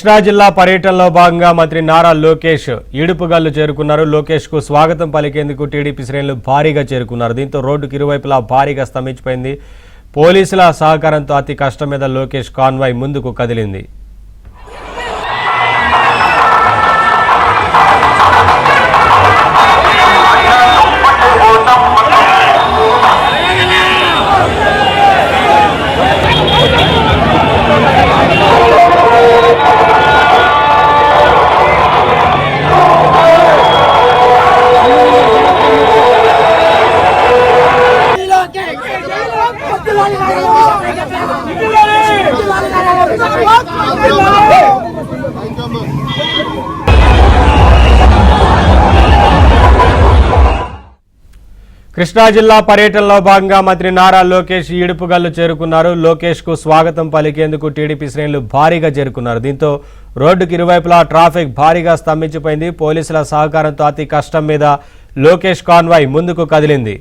కృష్ణా జిల్లా పర్యటనలో భాగంగా మంత్రి నారా లోకేష్ ఈడుపుగల్లు చేరుకున్నారు. లోకేష్ కు స్వాగతం పలికేందుకు టీడీపీ శ్రేణులు భారీగా చేరుకున్నారు. దీంతో రోడ్డుకి ఇరువైపులా భారీగా స్తంభించిపోయింది. పోలీసుల సహకారంతో అతి కష్టం మీద లోకేష్ కాన్వాయ్ ముందుకు కదిలింది. కృష్ణా జిల్లా పర్యటనలో భాగంగా మంత్రి నారా లోకేష్ ఈడుపుగల్లు చేరుకున్నారు. లోకేష్ కు స్వాగతం పలికేందుకు టీడీపీ శ్రేణులు భారీగా చేరుకున్నారు. దీంతో రోడ్డుకి ఇరువైపులా ట్రాఫిక్ భారీగా స్తంభించిపోయింది. పోలీసుల సహకారంతో అతి కష్టం మీద లోకేష్ కాన్వాయ్ ముందుకు కదిలింది.